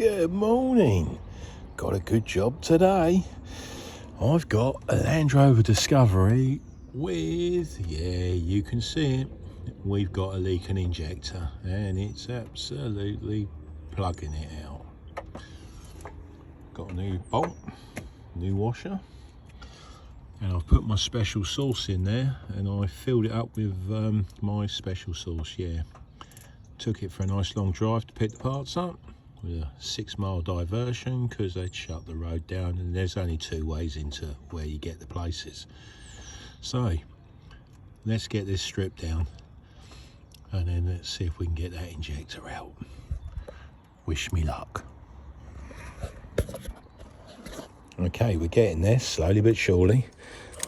Good morning. Got a good job today. I've got a Land Rover Discovery with, yeah, you can see it. We've got a leaking injector and it's absolutely plugging it out. Got a new bolt, new washer, and I've put my special sauce in there and I filled it up with my special sauce, yeah. Took it for a nice long drive to pick the parts up with a 6-mile diversion because they'd shut the road down and there's only 2 ways into where you get the places. So let's get this stripped down and then let's see if we can get that injector out. Wish me luck. Okay, we're getting there slowly but surely.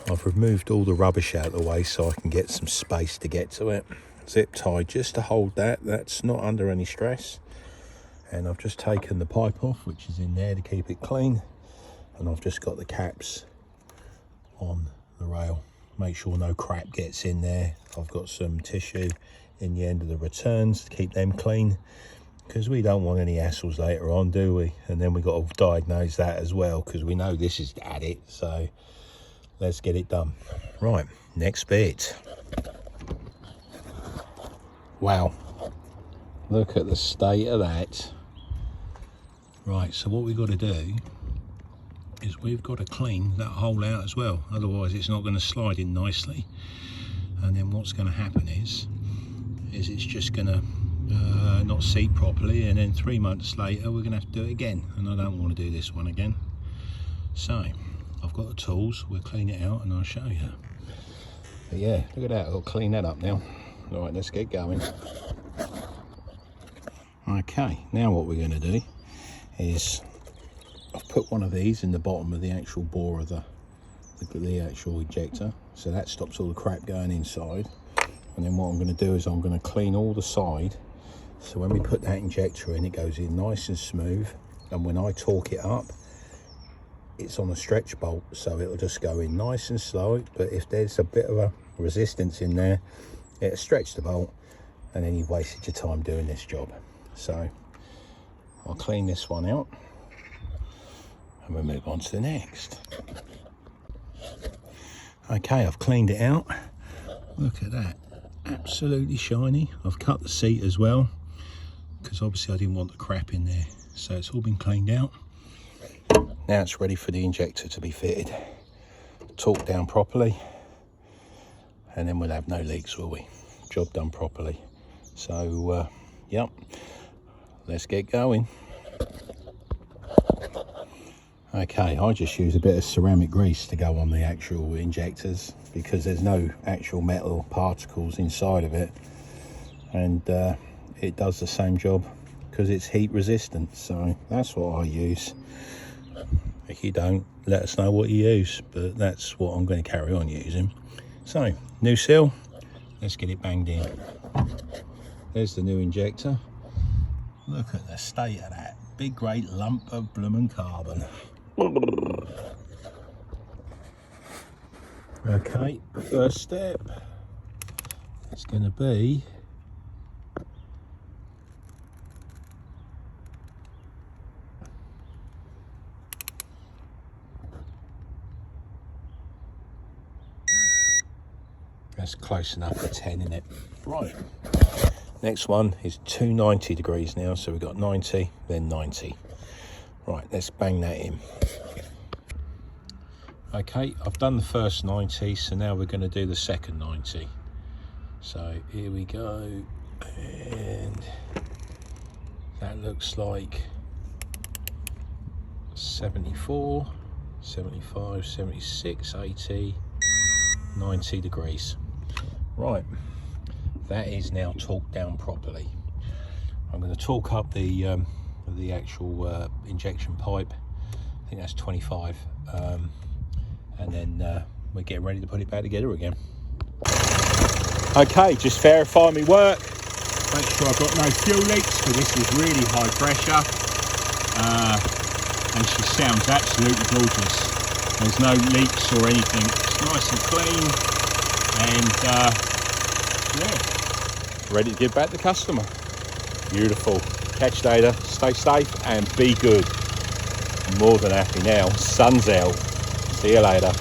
I've removed all the rubbish out of the way so I can get some space to get to it. Zip tied just to hold that, that's not under any stress. And I've just taken the pipe off, which is in there to keep it clean, and I've just got the caps on the rail. Make sure no crap gets in there. I've got some tissue in the end of the returns to keep them clean, because we don't want any hassles later on, do we? And then we've got to diagnose that as well, because we know this is at it. So let's get it done. Right, next bit. Wow, look at the state of that. Right, so what we've got to do is we've got to clean that hole out as well, otherwise it's not going to slide in nicely. And then what's going to happen is it's just going to not seat properly, and then 3 months later we're going to have to do it again, and I don't want to do this one again. So I've got the tools, we'll clean it out and I'll show you. But yeah, look at that, I'll clean that up now. All right, let's get going. Okay, now what we're going to do is I've put one of these in the bottom of the actual bore of the actual injector, so that stops all the crap going inside. And then what I'm going to do is I'm going to clean all the side, so when we put that injector in, it goes in nice and smooth, and when I torque it up, it's on a stretch bolt, so it'll just go in nice and slow. But if there's a bit of a resistance in there, it'll stretch the bolt, and then you've wasted your time doing this job. So I'll clean this one out and we'll move on to the next. Okay, I've cleaned it out. Look at that, absolutely shiny. I've cut the seat as well, because obviously I didn't want the crap in there. So it's all been cleaned out. Now it's ready for the injector to be fitted. Torqued down properly, and then we'll have no leaks, will we? Job done properly. So yep, let's get going. Okay, I just use a bit of ceramic grease to go on the actual injectors, because there's no actual metal particles inside of it, and it does the same job because it's heat resistant. So that's what I use. If you don't, let us know what you use, but that's what I'm going to carry on using. So new seal, let's get it banged in. There's the new injector. Look at the state of that big great lump of bloomin' carbon. Okay, first step is going to be that's close enough for 10, isn't it? Right, next one is 290 degrees now, so we've got 90, then 90. Right, let's bang that in. Okay, I've done the first 90, so now we're going to do the second 90. So here we go, and that looks like 74, 75, 76, 80, 90 degrees. Right, that is now torqued down properly. I'm going to torque up the actual injection pipe. I think that's 25, and then we're getting ready to put it back together again. Okay, just verify me work, make sure I've got no fuel leaks, because this is really high pressure, and she sounds absolutely gorgeous. There's no leaks or anything, it's nice and clean, and yeah, ready to give back the customer. Beautiful. Catch you later. Stay safe and be good. I'm more than happy now. Sun's out. See you later.